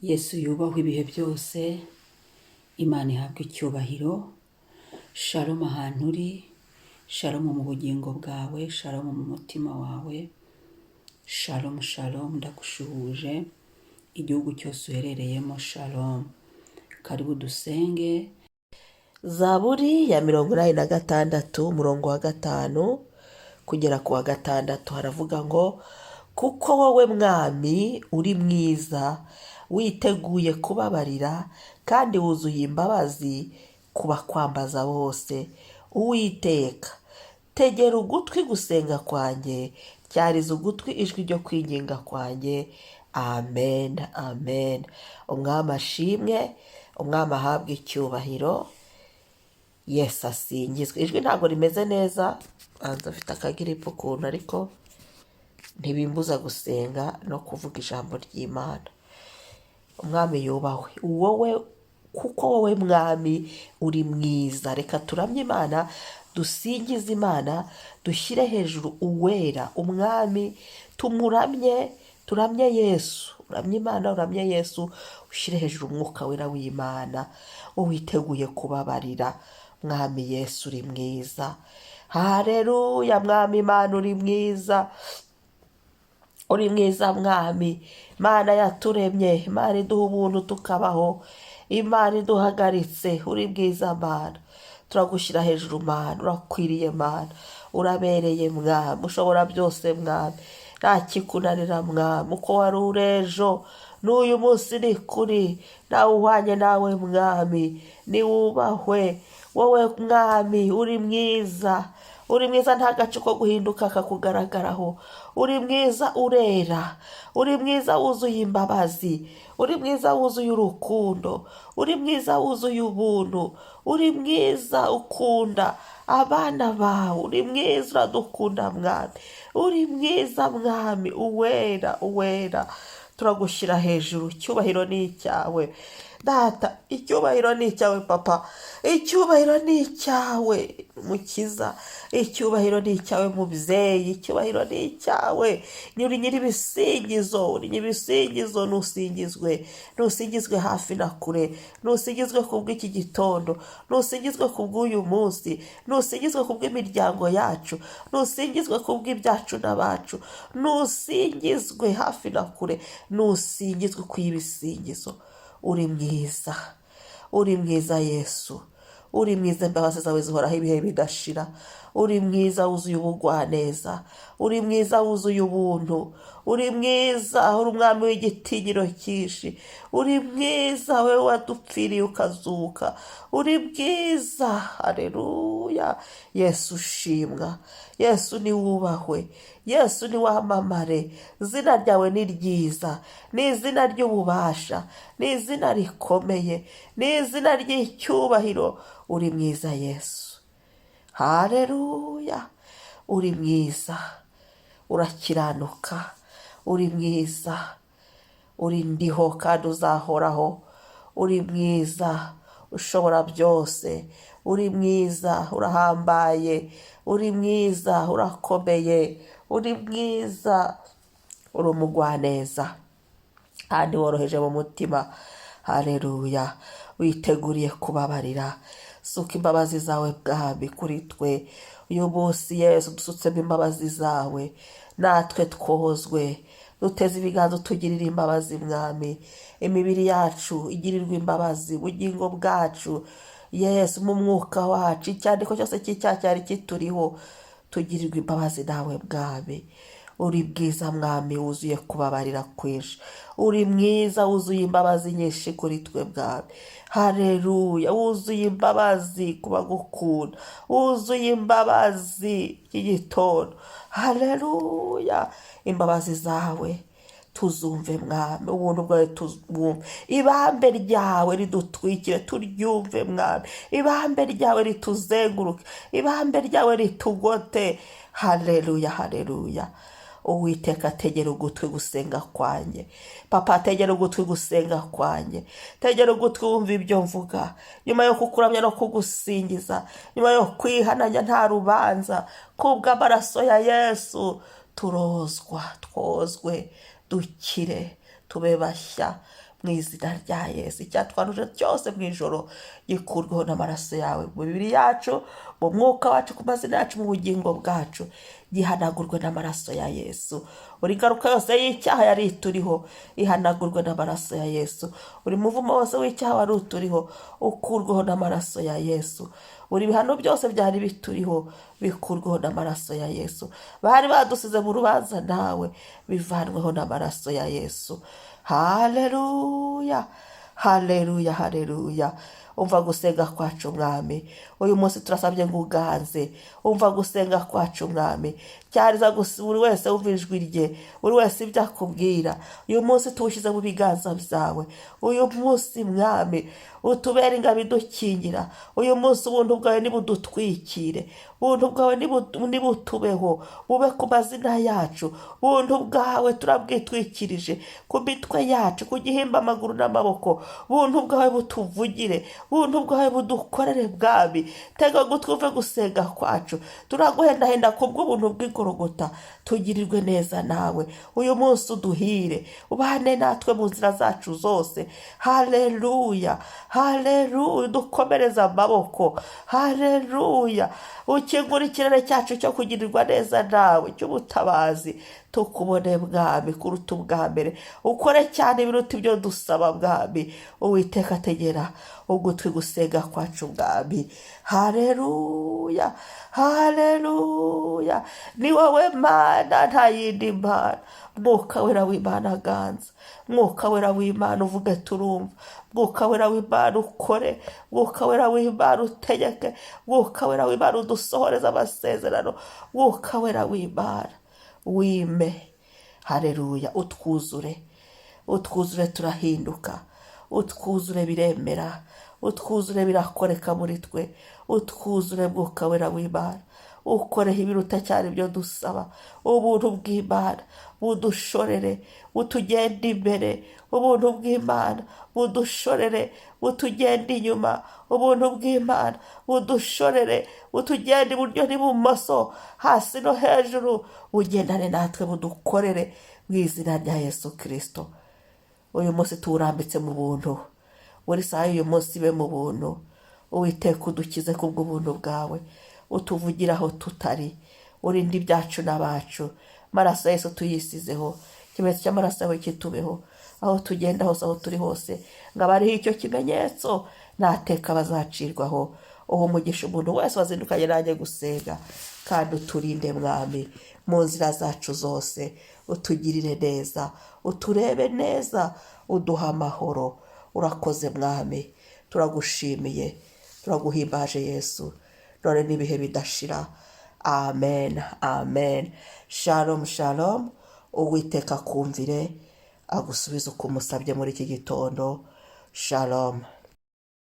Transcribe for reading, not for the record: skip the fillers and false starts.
Yesu yubahwe ibihe byose, Imana ihabwe icyubahiro. Shalom ahantu uri, shalom mu bugingo bwawe, shalom mu mutima wawe, shalom shalom, ndagushuhuje igihugu cyose uherereyemo, shalom. Karibu dusenge. Zaburi ya 86 umurongo wa 5 kugera ku wa 6 haravuga ngo, kuko wowe mwami uri mwiza, witeguye kubabarira kandi wuzuye imbabazi kubakwambaza bose. Uwiteka, tegera ugutwi gusenga kwanjye, cyariza ugutwi ijwi ryo kwinginga kwanjye. Amen, amen. Umwami ashimwe, umwami ahabwe icyubahiro. Yesu asingizwe. Ijwi ntabwo rimeze neza, banza afite akagiripo ukuntu, ariko ntibimbuza gusenga no kuvuga ijambo ry'Imana. Umwami yubahwe. Kuko wowe mwami uri mwiza. Reka turamye Imana, dusingize Imana, dushyire hejuru uwera, umwami, tumuramye, turamye Yesu. Uramye Imana, uramye Yesu, ushyire hejuru umwuka wera w'Imana, witeguye kubabarira. Mwami Yesu uri mwiza. Haleluya. Mwami Imana uri mwiza, uri mwiza mwami. Imana yaturemye, Imana iduha ubuntu tukabaho, Imana iduhagaritse. Uri mwiza Mana, turagushyira hejuru Mana, urakwiriye Mana, urabereye mwami, ushobora byose mwami, nta kikunanira mwami. Uko wari uri ejo n'uyu munsi ni kuri, nawe uhwanye nawe mwami, niwubahwe. Wowe mwami uri mwiza, uri mwiza, nta gace ko guhinduka kakugaragaraho. Uri mwiza, urera, uri mwiza, wuzuye imbabazi, uri mwiza, wuzuye urukundo, uri mwiza, wuzuye ubuntu, uri mwiza, ukunda abana bawe, uri mwiza, uradukunda mwami, uri mwiza mwami, uwera, uwera. Turagushyira hejuru. Icyubahiro ni icyawe Data, icyubahiro ni icyawe Papa, icyubahiro ni icyawe Mukiza, icyubahiro ni icyawe Mubyeyi, icyubahiro ni icyawe. Uri nyir'ibisingizo, uri nyir'ibisingizo. Nusingizwe, nusingizwe hafi na kure, nusingizwe kubw'iki gitondo, nusingizwe kubw'uyu munsi, nusingizwe kubw'imiryango yacu, nusingizwe kubw'ibyacu n'abacu, nusingizwe hafi na kure, nusingizwe kw'ibisingizo. Uri mwiza, uri mwiza Yesu, uri mwiza. Imbabazi zawe zihoraho ibihe bidashira. Uri mwiza, wuzuye ubugwaneza, uri mwiza, wuzuye ubuntu, uri mwiza, uri umwami w'igitinyiro cyinshi, uri mwiza, we wadupfiriye ukazuka, uri mwiza. Haleluya. Yesu ushimwa, Yesu ni wubahwe, Yesu ni wamamare. Izina ryawe ni ryiza, ni izina ry'ububasha, ni izina rikomeye, ni izina ry'icyubahiro. Uri mwiza Yesu. Haleluya. Uri mwiza, urakiranuka, uri mwiza, uri ndiho kandi uzahoraho. Uri mwiza, ushobora byose. Uri mwiza, urahambaye. Uri mwiza, urakomeye. Uri mwiza, uri umugwaneza kandi woroheje mu mutima. Haleluya. Witeguriye kubabarira. Suka imbabazi zawe bwami kuri twe uyu munsi Yesu. Dusutsemo imbabazi zawe, natwe twozwe. Duteze ibiganza tugirira imbabazi mwami. Imibiri yacu igirirwa imbabazi, ubugingo bwacu Yesu, mu mwuka wacu, icyandiko cyose cy'icyaha cyari kituriho, tugirirwa imbabazi nawe bwami. Uri mwiza mwami, wuzuye kubabarira kwinshi. Uri mwiza, wuzuye imbabazi nyinshi kuri twe bwami. Haleluya. Wuzuye imbabazi ku bagukunda, wuzuye imbabazi y'igitondo. Haleluya. Imbabazi zawe tuzumve mwami, ubuntu bwawe tuzumve. Ibambe ryawe ridutwikire, turyumve mwami. Ibambe ryawe rituzenguruke, ibambe ryawe ritugote. Haleluya, haleluya. Uwiteka, tegera ugutwi gusenga kwanjye. Papa, tegera ugutwi gusenga kwanjye. Tegera ugutwi wumva ibyo mvuga. Nyuma yo kukuramya no kugusingiza, nyuma yo kwihananya nta rubanza, kubw'amaraso ya Yesu turozwa, twozwe, dukire, tube bashya mu izina rya Yesu. Icyatwanduje cyose mu ijoro gikurweho n'amaraso yawe, mu mibiri yacu, mu mwuka wacu, ku mazina yacu, mu bugingo bwacu, gihanagurwe n'amaraso ya Yesu. Buri ngaruka yose y'icyaha yari ituriho ihanagurwe n'amaraso ya Yesu. Buri muvumo wose w'icyaha wari uturiho ukurweho n'amaraso ya Yesu. Buri bihano byose byari bituriho bikurweho n'amaraso ya Yesu. Bari badusize mu rubanza nawe bivanweho n'amaraso ya Yesu. Haleluya, haleluya, haleluya. Umva gusenga kwacu mwami. Uyu munsi turasabye ngo uganze. Umva gusenga kwacu mwami. Cyariza buri wese wumva ijwi rye, buri wese ibyo akubwira. Uyu munsi tuwushyize mu biganza byawe. Uyu munsi mwami utubere ingabo idukingira. Uyu munsi ubuntu bwawe nibudutwikire. Ubuntu bwawe nibutubeho, bube ku mazina yacu. Ubuntu bwawe turabwitwikirije ku mitwe yacu, ku gihimba amaguru n'amaboko. Ubuntu bwawe butuvugire, ubuntu bwawe budukorere bwami. Tega gutwumve gusenga kwacu. Turaguhendahenda kubw'ubuntu bw'igorogota, tugirirwe neza nawe. Uyu munsi uduhire, ubane natwe mu nzira zacu zose. Haleluya, haleluya. Dukomereza amaboko. Haleluya. Ukingura ikirere cyacu cyo kugirirwa neza nawe, cy'ubutabazi. Tukubone mwami kuruta ubwa mbere. Ukore cyane ibiruta ibyo dusaba mwami. Uwiteka tegera ugutwi gusenga kwacu mwami. Haleluya, haleluya. Ni wowe Mana, nta yindi Mana. Mwuka wera w'Imana ganza. Mwuka wera w'Imana uvuge turumva. Mwuka wera w'Imana ukore. Mwuka wera w'Imana utegeke. Mwuka wera w'Imana udusohoreza amasezerano. Mwuka wera w'Imana wime. Haleluya. Utwuzure, utwuzure turahinduka. Utwuzure biremera. Utwuzure birakoreka muri twe. Utwuzure mwuka wera w'Imana. Ukoreho ibiruta cyane ibyo dusaba. Ubuntu bw'Imana budushorere, butugenda imbere. Ubuntu bw'Imana budushorere, butugenda inyuma. Ubuntu bw'Imana budushorere, butugenda iburyo n'ibumoso, hasi no hejuru. Bugendane natwe, budukorere mu izina rya Yesu Kristo. Uyu munsi tuwurambitse mu buntu. Buri saha y'uyu munsi ibe mu buntu. Uwiteka udukize kubw'ubuntu bwawe. Utuvugiraho tutari. Urinde ibyacu n'abacu. Maraso Yesu tuyisizeho. Ikimenyetso cy'amaraso yawe kitubeho. Aho tugenda hose, aho turi hose. Ngo abariho icyo kimenyetso nateka bazacirwaho. Uwo mugisha umuntu wese wazindukanye nanjye gusenga. Kandi uturinde mwami mu nzira zacu zose. Utugirire neza. Uturebe neza. Uduha amahoro. Urakoze mwami. Turagushimiye. Turaguhimbaje Yesu. None n'ibihe bidashira. Amen, amen. Shalom, shalom. Uwiteka kumvire, agusubiza uko umusabye muri iki gitondo. Shalom.